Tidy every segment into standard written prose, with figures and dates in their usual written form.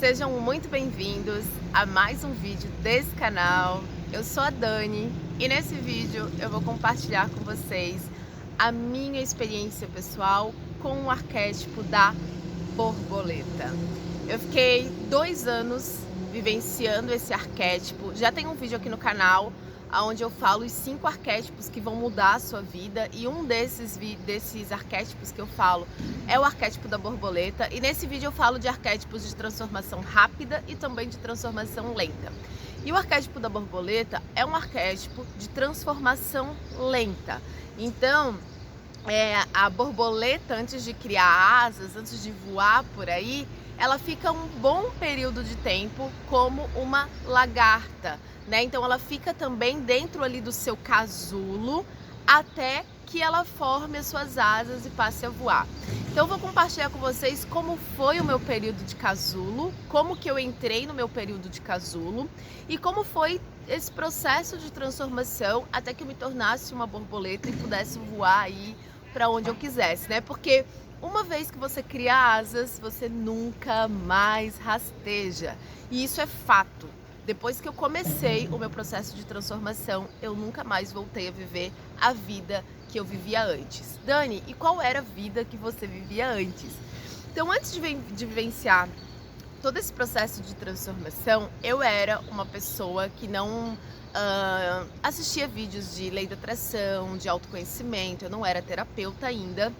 Sejam muito bem-vindos a mais um vídeo desse canal. Eu sou a Dani e nesse vídeo eu vou compartilhar com vocês a minha experiência pessoal com o arquétipo da borboleta. Eu fiquei 2 anos vivenciando esse arquétipo. Já tem um vídeo aqui no canal onde eu falo os 5 arquétipos que vão mudar a sua vida, e um desses arquétipos que eu falo é o arquétipo da borboleta, e nesse vídeo eu falo de arquétipos de transformação rápida e também de transformação lenta. E o arquétipo da borboleta é um arquétipo de transformação lenta. Então, a borboleta, antes de criar asas, antes de voar por aí, ela fica um bom período de tempo como uma lagarta, né? Então ela fica também dentro ali do seu casulo até que ela forme as suas asas e passe a voar. Então eu vou compartilhar com vocês como foi o meu período de casulo, como que eu entrei no meu período de casulo e como foi esse processo de transformação até que eu me tornasse uma borboleta e pudesse voar aí para onde eu quisesse, né? Porque uma vez que você cria asas, você nunca mais rasteja. E isso é fato. Depois que eu comecei o meu processo de transformação, eu nunca mais voltei a viver a vida que eu vivia antes. Dani, e qual era a vida que você vivia antes? Então, antes de vivenciar todo esse processo de transformação, eu era uma pessoa que não assistia vídeos de lei da atração, de autoconhecimento, eu não era terapeuta ainda.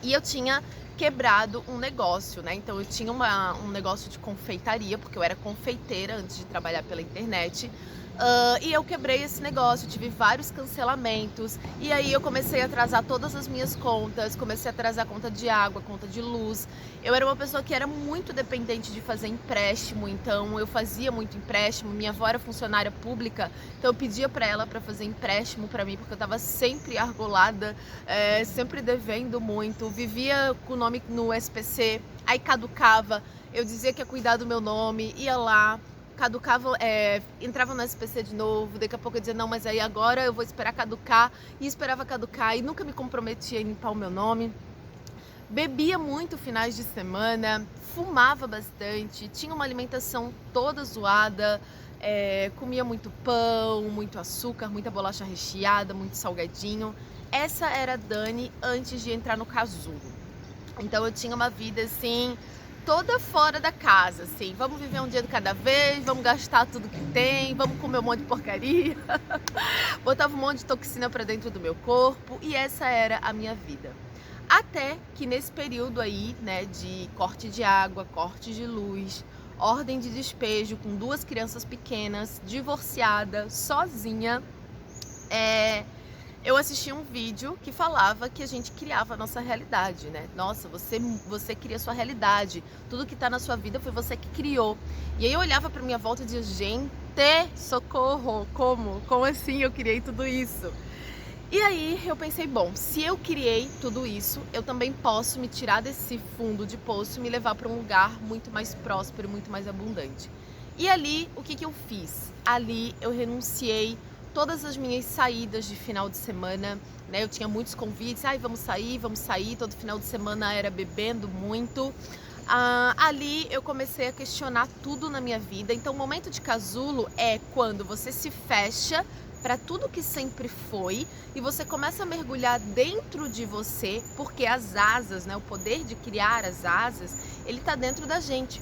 E eu tinha quebrado um negócio, né? Então eu tinha um negócio de confeitaria, porque eu era confeiteira antes de trabalhar pela internet. E eu quebrei esse negócio, tive vários cancelamentos. E aí eu comecei a atrasar todas as minhas contas, comecei a atrasar a conta de água, conta de luz. Eu era uma pessoa que era muito dependente de fazer empréstimo, então eu fazia muito empréstimo. Minha avó era funcionária pública, então eu pedia para ela para fazer empréstimo para mim, porque eu estava sempre argolada, sempre devendo muito. Vivia com o nome no SPC, aí caducava, eu dizia que ia cuidar do meu nome, ia lá, caducava, entrava no SPC de novo, daqui a pouco eu dizia, não, mas aí agora eu vou esperar caducar, e esperava caducar, e nunca me comprometia em limpar o meu nome. Bebia muito finais de semana, fumava bastante, tinha uma alimentação toda zoada, comia muito pão, muito açúcar, muita bolacha recheada, muito salgadinho. Essa era a Dani antes de entrar no casulo. Então eu tinha uma vida assim, toda fora da casa, assim, vamos viver um dia de cada vez, vamos gastar tudo que tem, vamos comer um monte de porcaria, botava um monte de toxina pra dentro do meu corpo, e essa era a minha vida. Até que nesse período aí, né, de corte de água, corte de luz, ordem de despejo, com 2 crianças pequenas, divorciada, sozinha, eu assisti um vídeo que falava que a gente criava a nossa realidade, né? Nossa, você cria a sua realidade. Tudo que tá na sua vida foi você que criou. E aí eu olhava pra minha volta e dizia, gente, socorro, como assim eu criei tudo isso? E aí eu pensei, bom, se eu criei tudo isso, eu também posso me tirar desse fundo de poço e me levar para um lugar muito mais próspero, muito mais abundante. E ali, o que eu fiz? Ali eu renunciei todas as minhas saídas de final de semana, né? Eu tinha muitos convites, vamos sair, todo final de semana era bebendo muito. Ali eu comecei a questionar tudo na minha vida. Então o momento de casulo é quando você se fecha para tudo que sempre foi e você começa a mergulhar dentro de você, porque as asas, né, o poder de criar as asas, ele tá dentro da gente.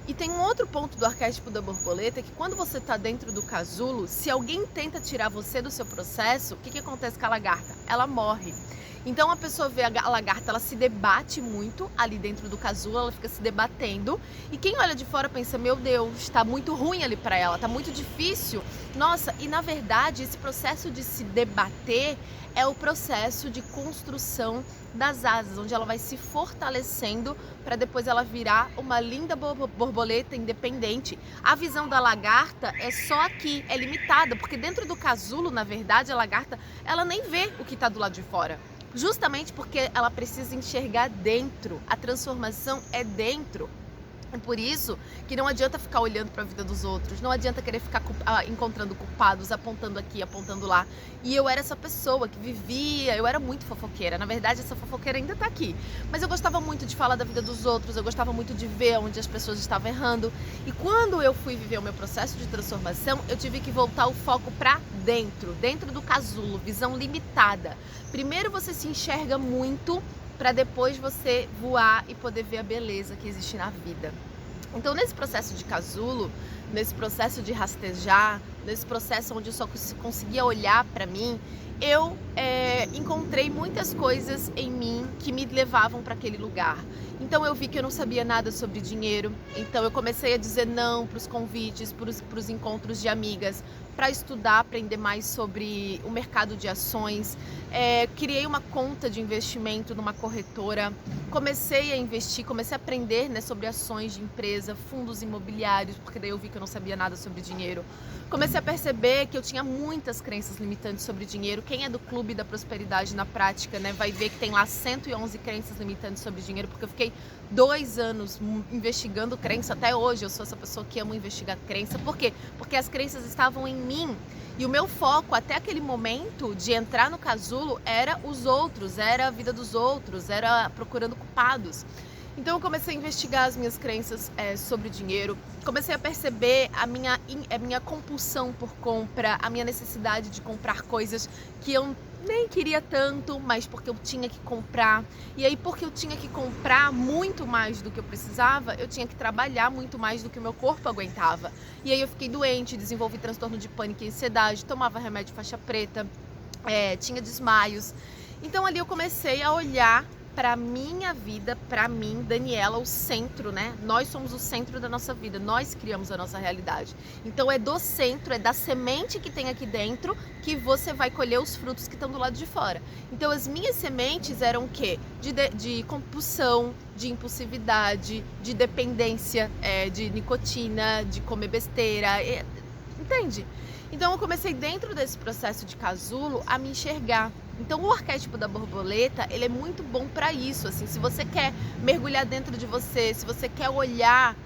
E tem um outro ponto do arquétipo da borboleta, que quando você tá dentro do casulo, se alguém tenta tirar você do seu processo, o que acontece com a lagarta? Ela morre. Então a pessoa vê a lagarta, ela se debate muito ali dentro do casulo, ela fica se debatendo, e quem olha de fora pensa, meu Deus, tá muito ruim ali pra ela, tá muito difícil. Nossa, e na verdade esse processo de se debater é o processo de construção das asas, onde ela vai se fortalecendo para depois ela virar uma linda borboleta independente. A visão da lagarta é só aqui, é limitada, porque dentro do casulo, na verdade, a lagarta, ela nem vê o que tá do lado de fora. Justamente porque ela precisa enxergar dentro, a transformação é dentro. É por isso que não adianta ficar olhando para a vida dos outros, não adianta querer ficar encontrando culpados, apontando aqui, apontando lá. E eu era essa pessoa que vivia, eu era muito fofoqueira. Na verdade, essa fofoqueira ainda tá aqui. Mas eu gostava muito de falar da vida dos outros, eu gostava muito de ver onde as pessoas estavam errando. E quando eu fui viver o meu processo de transformação, eu tive que voltar o foco para dentro do casulo, visão limitada. Primeiro você se enxerga muito, para depois você voar e poder ver a beleza que existe na vida. Então, nesse processo de casulo, nesse processo de rastejar, nesse processo onde eu só conseguia olhar para mim, eu encontrei muitas coisas em mim que me levavam para aquele lugar. Então eu vi que eu não sabia nada sobre dinheiro, então eu comecei a dizer não para os convites, para os encontros de amigas, para estudar, aprender mais sobre o mercado de ações. Criei uma conta de investimento numa corretora, comecei a investir, comecei a aprender, né, sobre ações de empresa, fundos imobiliários, porque daí eu vi que eu não sabia nada sobre dinheiro. Comecei a perceber que eu tinha muitas crenças limitantes sobre dinheiro. Quem é do Clube da Prosperidade na prática, né, vai ver que tem lá 111 crenças limitantes sobre dinheiro, porque eu fiquei 2 anos investigando crença. Até hoje eu sou essa pessoa que ama investigar crença. Por quê? Porque as crenças estavam em mim. E o meu foco até aquele momento de entrar no casulo era os outros, era a vida dos outros, era procurando culpados. Então eu comecei a investigar as minhas crenças sobre dinheiro, comecei a perceber a minha compulsão por compra, a minha necessidade de comprar coisas que eu nem queria tanto, mas porque eu tinha que comprar. E aí, porque eu tinha que comprar muito mais do que eu precisava, eu tinha que trabalhar muito mais do que o meu corpo aguentava. E aí eu fiquei doente, desenvolvi transtorno de pânico e ansiedade, tomava remédio faixa preta, tinha desmaios. Então ali eu comecei a olhar para minha vida, para mim, Daniela, o centro, né? Nós somos o centro da nossa vida, nós criamos a nossa realidade. Então é do centro, é da semente que tem aqui dentro que você vai colher os frutos que estão do lado de fora. Então as minhas sementes eram o quê? De compulsão, de impulsividade, de dependência, de nicotina, de comer besteira, entende? Então eu comecei dentro desse processo de casulo a me enxergar. Então o arquétipo da borboleta, ele é muito bom para isso, assim, se você quer mergulhar dentro de você, se você quer olhar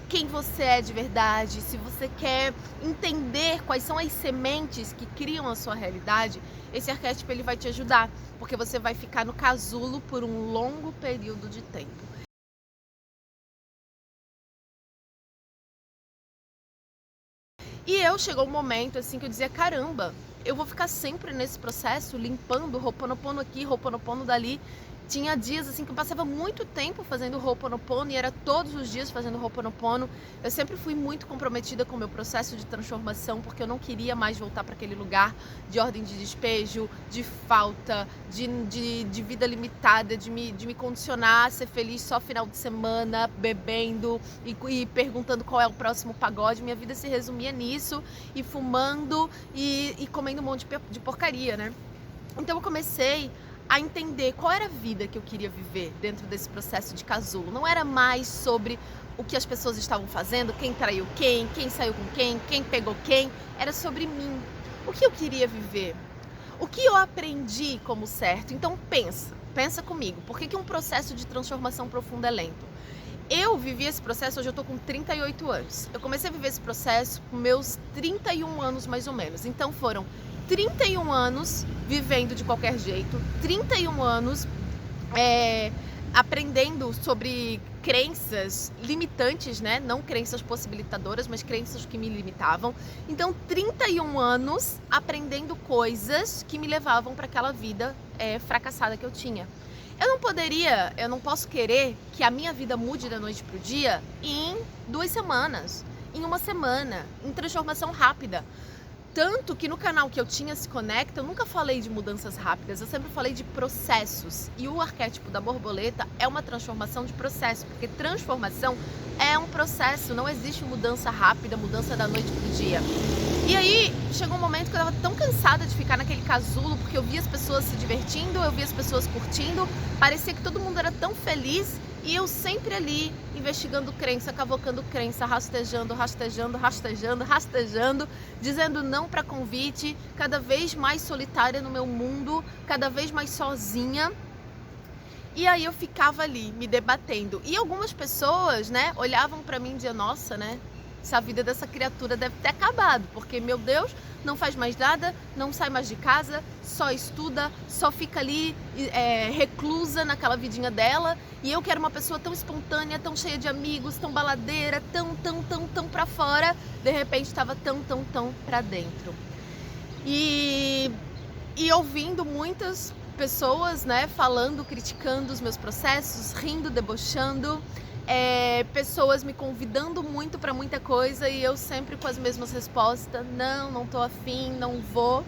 quem você é de verdade, se você quer entender quais são as sementes que criam a sua realidade, esse arquétipo ele vai te ajudar, porque você vai ficar no casulo por um longo período de tempo. E chegou um momento assim que eu dizia, caramba, eu vou ficar sempre nesse processo, limpando, Ho'oponopono aqui, Ho'oponopono dali. Tinha dias assim que eu passava muito tempo fazendo Ho'oponopono e era todos os dias fazendo Ho'oponopono. Eu sempre fui muito comprometida com o meu processo de transformação, porque eu não queria mais voltar para aquele lugar de ordem de despejo, de falta, de vida limitada, de me condicionar a ser feliz só final de semana, bebendo e perguntando qual é o próximo pagode. Minha vida se resumia nisso, e fumando e comendo um monte de porcaria, né? Então eu comecei a entender qual era a vida que eu queria viver dentro desse processo de casulo. Não era mais sobre o que as pessoas estavam fazendo, quem traiu quem saiu com quem pegou quem. Era sobre mim. O que eu queria viver? O que eu aprendi como certo? Então pensa comigo. Por que um processo de transformação profunda é lento? Eu vivi esse processo, hoje eu tô com 38 anos. Eu comecei a viver esse processo com meus 31 anos mais ou menos. Então foram 31 anos vivendo de qualquer jeito, 31 anos aprendendo sobre crenças limitantes, né? Não crenças possibilitadoras, mas crenças que me limitavam. Então, 31 anos aprendendo coisas que me levavam para aquela vida fracassada que eu tinha. Eu não posso querer que a minha vida mude da noite pro dia em 2 semanas, em 1 semana, em transformação rápida. Tanto que no canal que eu tinha Se Conecta, eu nunca falei de mudanças rápidas, eu sempre falei de processos. E o arquétipo da borboleta é uma transformação de processo, porque transformação é um processo, não existe mudança rápida, mudança da noite pro dia. E aí, chegou um momento que eu estava tão cansada de ficar naquele casulo, porque eu via as pessoas se divertindo, eu via as pessoas curtindo, parecia que todo mundo era tão feliz, e eu sempre ali, investigando crença, cavocando crença, rastejando, dizendo não para convite, cada vez mais solitária no meu mundo, cada vez mais sozinha. E aí eu ficava ali, me debatendo. E algumas pessoas, né, olhavam pra mim e diziam, nossa, né, essa vida dessa criatura deve ter acabado, porque, meu Deus, não faz mais nada, não sai mais de casa, só estuda, só fica ali reclusa naquela vidinha dela. E eu que era uma pessoa tão espontânea, tão cheia de amigos, tão baladeira, tão pra fora, de repente estava tão pra dentro. E ouvindo muitas pessoas, né, falando, criticando os meus processos, rindo, debochando, pessoas me convidando muito para muita coisa e eu sempre com as mesmas respostas, não tô afim, não vou,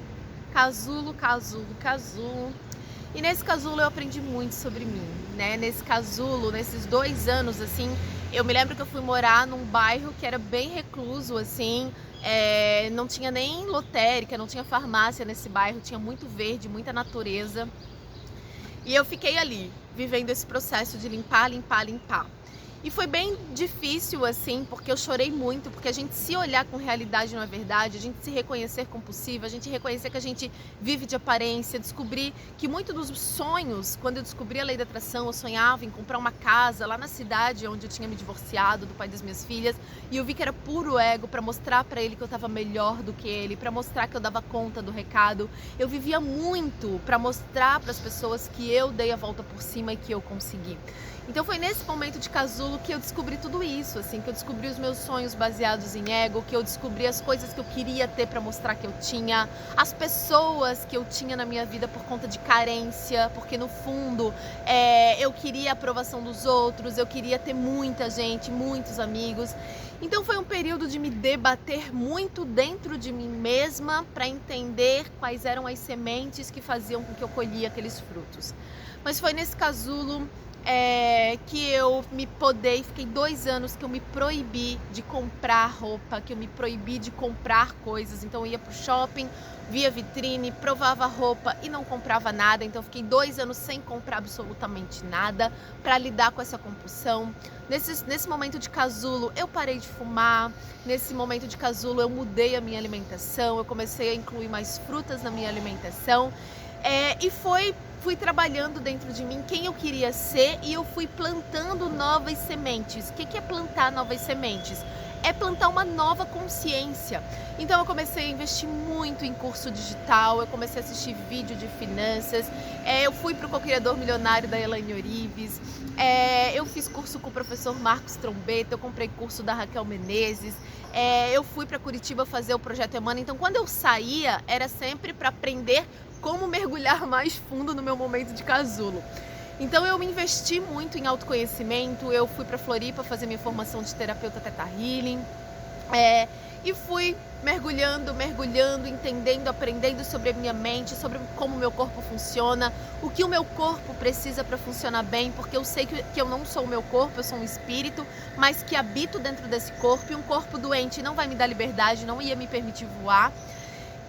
casulo. E nesse casulo eu aprendi muito sobre mim, né, nesse casulo, nesses 2 anos, assim, eu me lembro que eu fui morar num bairro que era bem recluso, assim, não tinha nem lotérica, não tinha farmácia nesse bairro, tinha muito verde, muita natureza. E eu fiquei ali, vivendo esse processo de limpar. E foi bem difícil, assim, porque eu chorei muito, porque a gente se olhar com realidade não é verdade, a gente se reconhecer compulsiva, a gente reconhecer que a gente vive de aparência, descobrir que muitos dos sonhos, quando eu descobri a lei da atração, eu sonhava em comprar uma casa lá na cidade onde eu tinha me divorciado do pai das minhas filhas, e eu vi que era puro ego para mostrar para ele que eu estava melhor do que ele, para mostrar que eu dava conta do recado. Eu vivia muito para mostrar para as pessoas que eu dei a volta por cima e que eu consegui. Então foi nesse momento de casulo que eu descobri tudo isso, assim, que eu descobri os meus sonhos baseados em ego, que eu descobri as coisas que eu queria ter para mostrar que eu tinha, as pessoas que eu tinha na minha vida por conta de carência, porque no fundo eu queria a aprovação dos outros, eu queria ter muita gente, muitos amigos. Então foi um período de me debater muito dentro de mim mesma para entender quais eram as sementes que faziam com que eu colhia aqueles frutos. Mas foi nesse casulo que eu me podei, fiquei 2 anos que eu me proibi de comprar roupa, que eu me proibi de comprar coisas. Então eu ia pro shopping, via vitrine, provava roupa e não comprava nada. Então eu fiquei 2 anos sem comprar absolutamente nada para lidar com essa compulsão. Nesse momento de casulo eu parei de fumar, nesse momento de casulo eu mudei a minha alimentação, eu comecei a incluir mais frutas na minha alimentação e fui trabalhando dentro de mim quem eu queria ser e eu fui plantando novas sementes. O que é plantar novas sementes? É plantar uma nova consciência. Então eu comecei a investir muito em curso digital, eu comecei a assistir vídeo de finanças, eu fui para o Co-Criador Milionário da Elaine Orives, eu fiz curso com o professor Marcos Trombeta, eu comprei curso da Raquel Menezes, eu fui para Curitiba fazer o Projeto Emana. Então quando eu saía era sempre para aprender como mergulhar mais fundo no meu momento de casulo. Então eu me investi muito em autoconhecimento, eu fui para Floripa fazer minha formação de terapeuta Theta Healing, e fui mergulhando, entendendo, aprendendo sobre a minha mente, sobre como o meu corpo funciona, o que o meu corpo precisa para funcionar bem, porque eu sei que eu não sou o meu corpo, eu sou um espírito, mas que habito dentro desse corpo, e um corpo doente não vai me dar liberdade, não ia me permitir voar.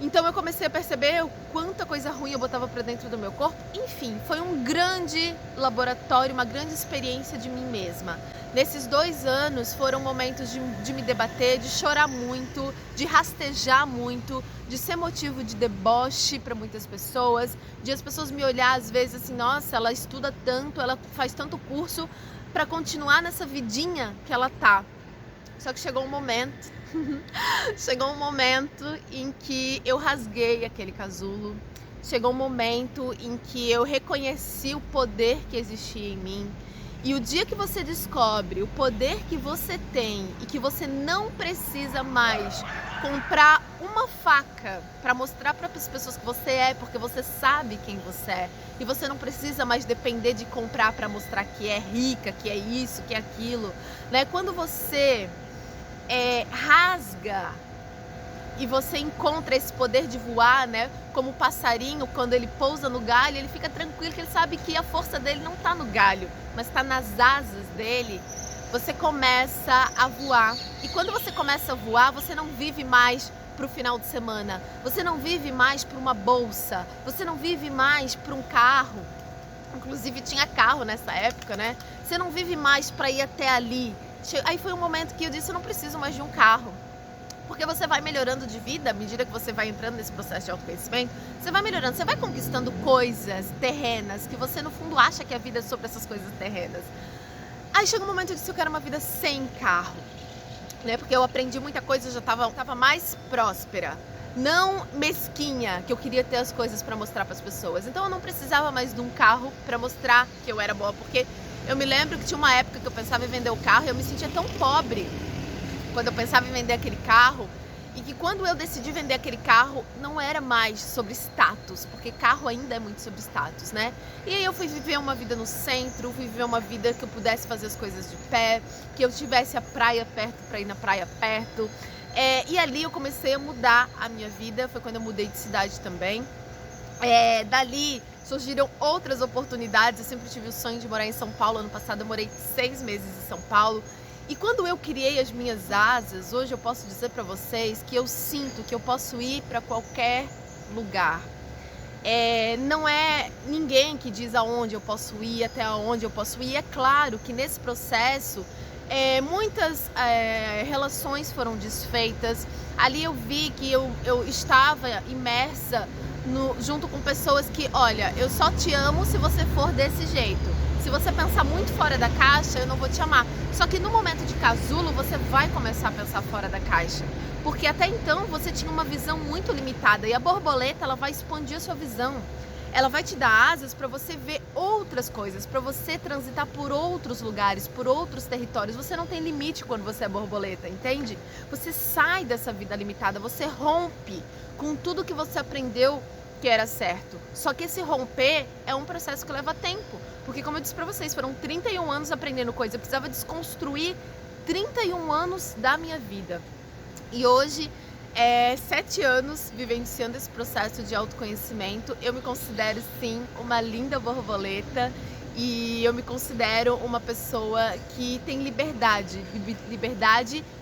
Então eu comecei a perceber o quanta coisa ruim eu botava pra dentro do meu corpo. Enfim, foi um grande laboratório, uma grande experiência de mim mesma. Nesses 2 anos foram momentos de me debater, de chorar muito, de rastejar muito, de ser motivo de deboche para muitas pessoas, de as pessoas me olhar às vezes assim, nossa, ela estuda tanto, ela faz tanto curso para continuar nessa vidinha que ela tá. Só que chegou um momento em que eu rasguei aquele casulo, chegou um momento em que eu reconheci o poder que existia em mim. E o dia que você descobre o poder que você tem e que você não precisa mais comprar uma faca para mostrar para as pessoas que você é, porque você sabe quem você é, e você não precisa mais depender de comprar para mostrar que é rica, que é isso, que é aquilo, né? Quando você rasga e você encontra esse poder de voar, né? Como o passarinho, quando ele pousa no galho, ele fica tranquilo, que ele sabe que a força dele não está no galho, mas está nas asas dele. Você começa a voar. E quando você começa a voar, você não vive mais para o final de semana, você não vive mais para uma bolsa, você não vive mais para um carro. Inclusive tinha carro nessa época, né? Você não vive mais para ir até ali. Aí foi um momento que eu disse, eu não preciso mais de um carro. Porque você vai melhorando de vida à medida que você vai entrando nesse processo de autoconhecimento, você vai melhorando, você vai conquistando coisas terrenas que você no fundo acha que a vida é sobre essas coisas terrenas. Aí chega um momento que eu disse, eu quero uma vida sem carro, né? Porque eu aprendi muita coisa, eu já tava mais próspera, não mesquinha, que eu queria ter as coisas para mostrar para as pessoas. Então eu não precisava mais de um carro para mostrar que eu era boa, porque eu me lembro que tinha uma época que eu pensava em vender o carro e eu me sentia tão pobre quando eu pensava em vender aquele carro, e que quando eu decidi vender aquele carro, não era mais sobre status, porque carro ainda é muito sobre status, né? E aí eu fui viver uma vida no centro, fui viver uma vida que eu pudesse fazer as coisas de pé, que eu tivesse a praia perto para ir na praia perto. E ali eu comecei a mudar a minha vida, foi quando eu mudei de cidade também. Dali surgiram outras oportunidades, eu sempre tive o sonho de morar em São Paulo. Ano passado eu morei 6 meses em São Paulo. E quando eu criei as minhas asas, hoje eu posso dizer para vocês que eu sinto que eu posso ir para qualquer lugar. Não é ninguém que diz aonde eu posso ir, até aonde eu posso ir. É claro que nesse processo muitas relações foram desfeitas. Ali eu vi que eu estava imersa junto com pessoas que, olha, eu só te amo se você for desse jeito. Se você pensar muito fora da caixa, eu não vou te amar. Só que no momento de casulo, você vai começar a pensar fora da caixa. Porque até então você tinha uma visão muito limitada. E a borboleta, ela vai expandir a sua visão. Ela vai te dar asas para você ver outras coisas, para você transitar por outros lugares, por outros territórios. Você não tem limite quando você é borboleta, entende? Você sai dessa vida limitada, você rompe com tudo que você aprendeu que era certo. Só que esse romper é um processo que leva tempo. Porque, como eu disse pra vocês, foram 31 anos aprendendo coisa. Eu precisava desconstruir 31 anos da minha vida. E hoje, 7 anos vivenciando esse processo de autoconhecimento. Eu me considero, sim, uma linda borboleta. E eu me considero uma pessoa que tem liberdade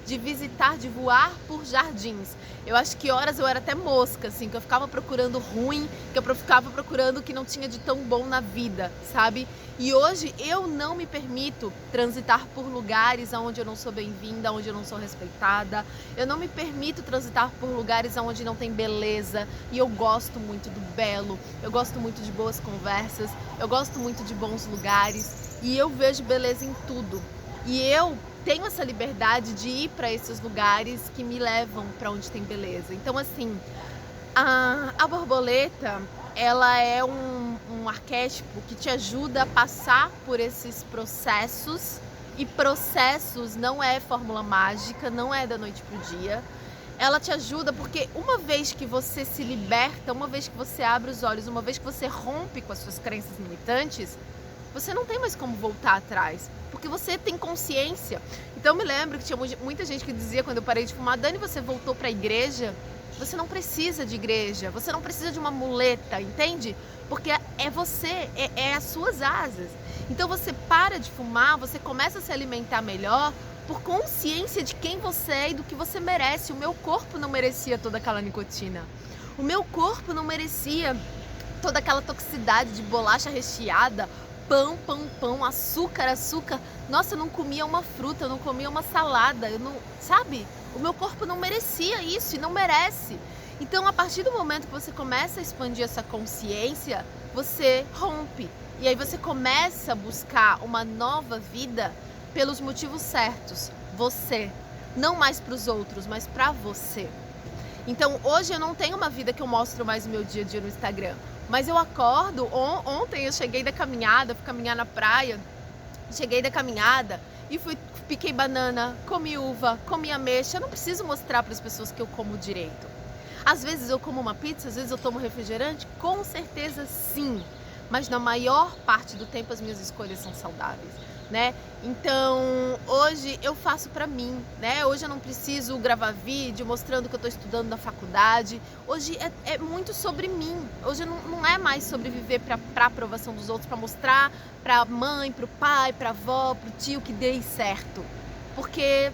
de visitar, de voar por jardins. Eu acho que horas eu era até mosca, assim, que eu ficava procurando ruim, que eu ficava procurando o que não tinha de tão bom na vida, sabe? E hoje eu não me permito transitar por lugares onde eu não sou bem-vinda, onde eu não sou respeitada. Eu não me permito transitar por lugares onde não tem beleza. E eu gosto muito do belo, eu gosto muito de boas conversas, eu gosto muito de bons lugares. E eu vejo beleza em tudo. E eu tenho essa liberdade de ir para esses lugares que me levam para onde tem beleza. Então, assim, a borboleta, ela é um arquétipo que te ajuda a passar por esses processos. E processos não é fórmula mágica, não é da noite pro dia. Ela te ajuda porque uma vez que você se liberta, uma vez que você abre os olhos, uma vez que você rompe com as suas crenças limitantes, você não tem mais como voltar atrás, porque você tem consciência. Então eu me lembro que tinha muita gente que dizia, quando eu parei de fumar, Dani, você voltou para a igreja? Você não precisa de igreja, você não precisa de uma muleta, entende? Porque é você, é as suas asas. Então você para de fumar, você começa a se alimentar melhor por consciência de quem você é e do que você merece. O meu corpo não merecia toda aquela nicotina. O meu corpo não merecia toda aquela toxicidade de bolacha recheada, pão, açúcar. Nossa, eu não comia uma fruta, eu não comia uma salada, eu não, sabe? O meu corpo não merecia isso e não merece. Então, a partir do momento que você começa a expandir essa consciência, você rompe. E aí você começa a buscar uma nova vida pelos motivos certos. Você. Não mais para os outros, mas para você. Então, hoje eu não tenho uma vida que eu mostro mais o meu dia a dia no Instagram. Mas eu acordo, ontem eu cheguei da caminhada, fui caminhar na praia, cheguei da caminhada e piquei banana, comi uva, comi ameixa. Eu não preciso mostrar para as pessoas que eu como direito. Às vezes eu como uma pizza, às vezes eu tomo refrigerante, com certeza sim. Mas na maior parte do tempo as minhas escolhas são saudáveis, né? Então, hoje eu faço pra mim, né? Hoje eu não preciso gravar vídeo mostrando que eu tô estudando na faculdade. Hoje é muito sobre mim. Hoje não é mais sobre viver pra aprovação dos outros, pra mostrar pra mãe, pro pai, pra avó, pro tio que dei certo. Porque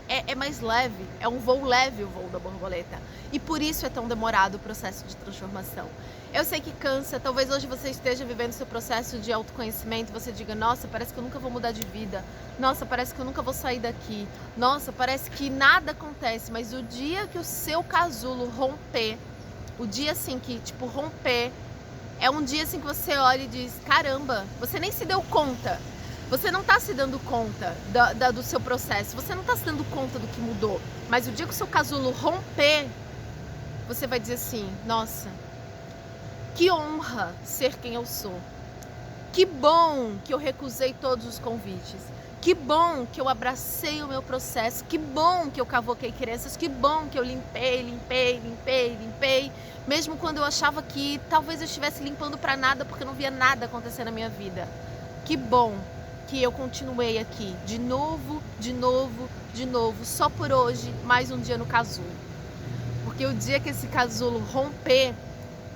é mais leve, é um voo leve o voo da borboleta. E por isso é tão demorado o processo de transformação. Eu sei que cansa, talvez hoje você esteja vivendo seu processo de autoconhecimento, você diga, nossa, parece que eu nunca vou mudar de vida, nossa, parece que eu nunca vou sair daqui, nossa, parece que nada acontece, mas o dia que o seu casulo romper, o dia assim que, tipo, romper, é um dia assim que você olha e diz, caramba, você nem se deu conta. Você não está se dando conta do seu processo, você não está se dando conta do que mudou. Mas o dia que o seu casulo romper, você vai dizer assim, nossa, que honra ser quem eu sou. Que bom que eu recusei todos os convites. Que bom que eu abracei o meu processo. Que bom que eu cavoquei crenças. Que bom que eu limpei. Mesmo quando eu achava que talvez eu estivesse limpando para nada porque eu não via nada acontecer na minha vida. Que bom que eu continuei aqui, de novo, só por hoje, mais um dia no casulo. Porque o dia que esse casulo romper,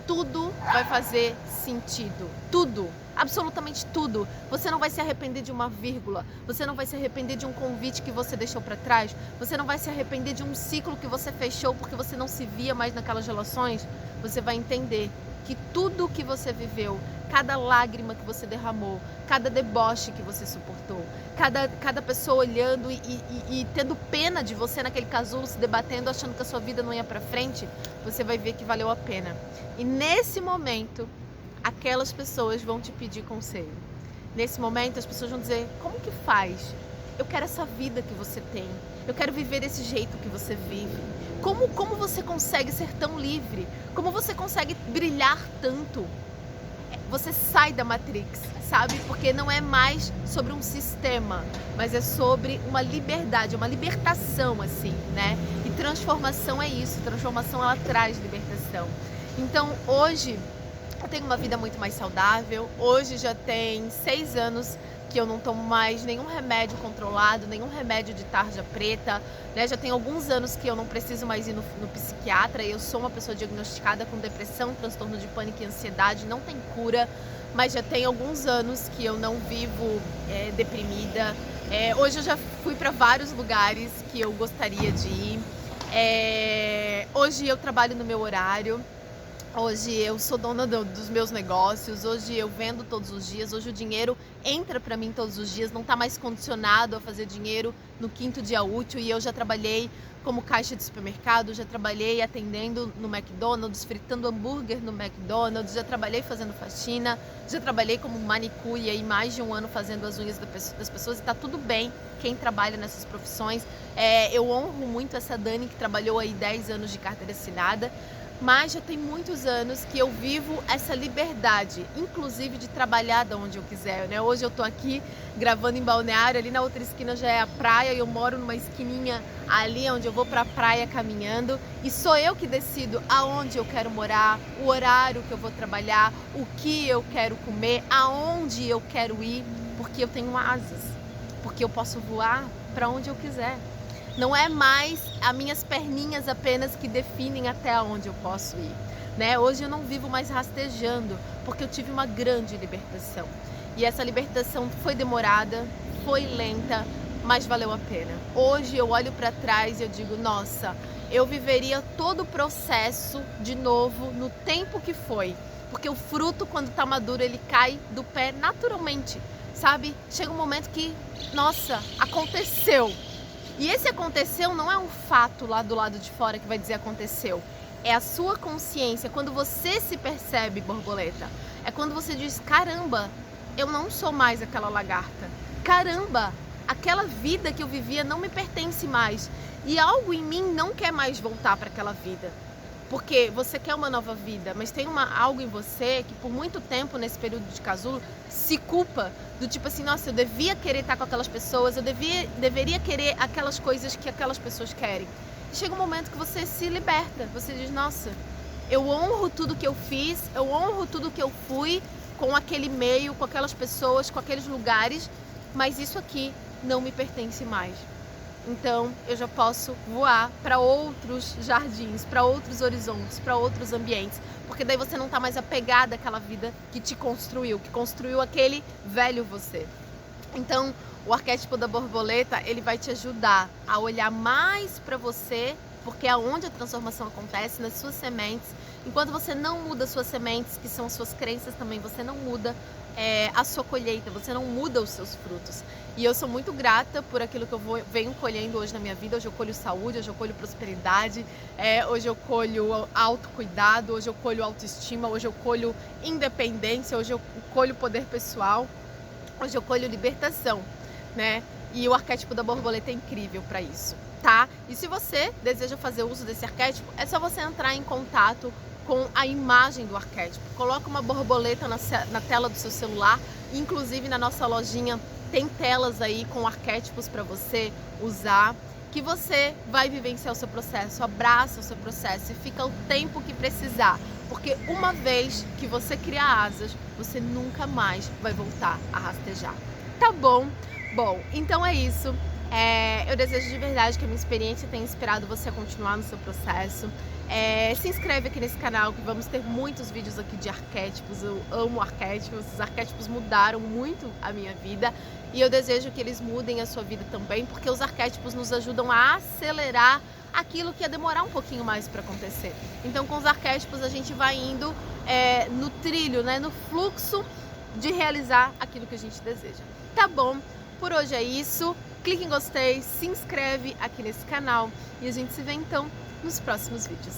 tudo vai fazer sentido. Tudo, absolutamente tudo. Você não vai se arrepender de uma vírgula, você não vai se arrepender de um convite que você deixou para trás, você não vai se arrepender de um ciclo que você fechou porque você não se via mais naquelas relações. Você vai entender que tudo que você viveu, cada lágrima que você derramou, cada deboche que você suportou, cada pessoa olhando e tendo pena de você naquele casulo, se debatendo, achando que a sua vida não ia pra frente, você vai ver que valeu a pena. E nesse momento, aquelas pessoas vão te pedir conselho. Nesse momento, as pessoas vão dizer, como que faz? Eu quero essa vida que você tem. Eu quero viver desse jeito que você vive. Como você consegue ser tão livre? Como você consegue brilhar tanto? Você sai da Matrix, sabe? Porque não é mais sobre um sistema, mas é sobre uma liberdade, uma libertação, assim, né? E transformação é isso. Transformação, ela traz libertação. Então, hoje, eu tenho uma vida muito mais saudável. Hoje já tem 6 anos que eu não tomo mais nenhum remédio controlado, nenhum remédio de tarja preta, né? Já tem alguns anos que eu não preciso mais ir no psiquiatra. Eu sou uma pessoa diagnosticada com depressão, transtorno de pânico e ansiedade, não tem cura, mas já tem alguns anos que eu não vivo deprimida. Hoje eu já fui para vários lugares que eu gostaria de ir. Hoje eu trabalho no meu horário. Hoje eu sou dona dos meus negócios, hoje eu vendo todos os dias, hoje o dinheiro entra para mim todos os dias, não está mais condicionado a fazer dinheiro no 5º dia útil. E eu já trabalhei como caixa de supermercado, já trabalhei atendendo no McDonald's, fritando hambúrguer no McDonald's, já trabalhei fazendo faxina, já trabalhei como manicure aí mais de um ano fazendo as unhas das pessoas, e está tudo bem quem trabalha nessas profissões. Eu honro muito essa Dani que trabalhou aí 10 anos de carteira assinada, mas já tem muitos anos que eu vivo essa liberdade, inclusive de trabalhar de onde eu quiser, né? Hoje eu tô aqui gravando em Balneário, ali na outra esquina já é a praia, e eu moro numa esquininha ali onde eu vou pra praia caminhando, e sou eu que decido aonde eu quero morar, o horário que eu vou trabalhar, o que eu quero comer, aonde eu quero ir, porque eu tenho asas, porque eu posso voar para onde eu quiser. Não é mais as minhas perninhas apenas que definem até onde eu posso ir, né? Hoje eu não vivo mais rastejando, porque eu tive uma grande libertação. E essa libertação foi demorada, foi lenta, mas valeu a pena. Hoje eu olho para trás e eu digo, nossa, eu viveria todo o processo de novo no tempo que foi. Porque o fruto, quando está maduro, ele cai do pé naturalmente, sabe? Chega um momento que, nossa, aconteceu. E esse aconteceu não é um fato lá do lado de fora que vai dizer aconteceu. É a sua consciência, quando você se percebe borboleta. É quando você diz, caramba, eu não sou mais aquela lagarta. Caramba, aquela vida que eu vivia não me pertence mais. E algo em mim não quer mais voltar para aquela vida. Porque você quer uma nova vida, mas tem algo em você que por muito tempo nesse período de casulo se culpa do tipo assim, nossa, eu devia querer estar com aquelas pessoas, eu deveria querer aquelas coisas que aquelas pessoas querem. E chega um momento que você se liberta, você diz, nossa, eu honro tudo que eu fiz, eu honro tudo que eu fui com aquele meio, com aquelas pessoas, com aqueles lugares, mas isso aqui não me pertence mais. Então eu já posso voar para outros jardins, para outros horizontes, para outros ambientes, porque daí você não está mais apegada àquela vida que te construiu, que construiu aquele velho você. Então, o arquétipo da borboleta, ele vai te ajudar a olhar mais para você, porque é onde a transformação acontece, nas suas sementes. Enquanto você não muda as suas sementes, que são as suas crenças também, você não muda a sua colheita, você não muda os seus frutos. E eu sou muito grata por aquilo que eu venho colhendo hoje na minha vida. Hoje eu colho saúde, hoje eu colho prosperidade, hoje eu colho autocuidado, hoje eu colho autoestima, hoje eu colho independência, hoje eu colho poder pessoal, hoje eu colho libertação, né? E o arquétipo da borboleta é incrível para isso, tá? E se você deseja fazer uso desse arquétipo, é só você entrar em contato com a imagem do arquétipo. Coloca uma borboleta na tela do seu celular, inclusive na nossa lojinha tem telas aí com arquétipos para você usar, que você vai vivenciar o seu processo, abraça o seu processo e fica o tempo que precisar, porque uma vez que você cria asas, você nunca mais vai voltar a rastejar, tá bom? Bom, então é isso. Eu desejo de verdade que a minha experiência tenha inspirado você a continuar no seu processo. Se inscreve aqui nesse canal, que vamos ter muitos vídeos aqui de arquétipos. Eu amo arquétipos, os arquétipos mudaram muito a minha vida e eu desejo que eles mudem a sua vida também, porque os arquétipos nos ajudam a acelerar aquilo que ia demorar um pouquinho mais para acontecer. Então, com os arquétipos a gente vai indo no trilho, né, no fluxo de realizar aquilo que a gente deseja. Tá bom? Por hoje é isso. Clique em gostei, se inscreve aqui nesse canal e a gente se vê então nos próximos vídeos.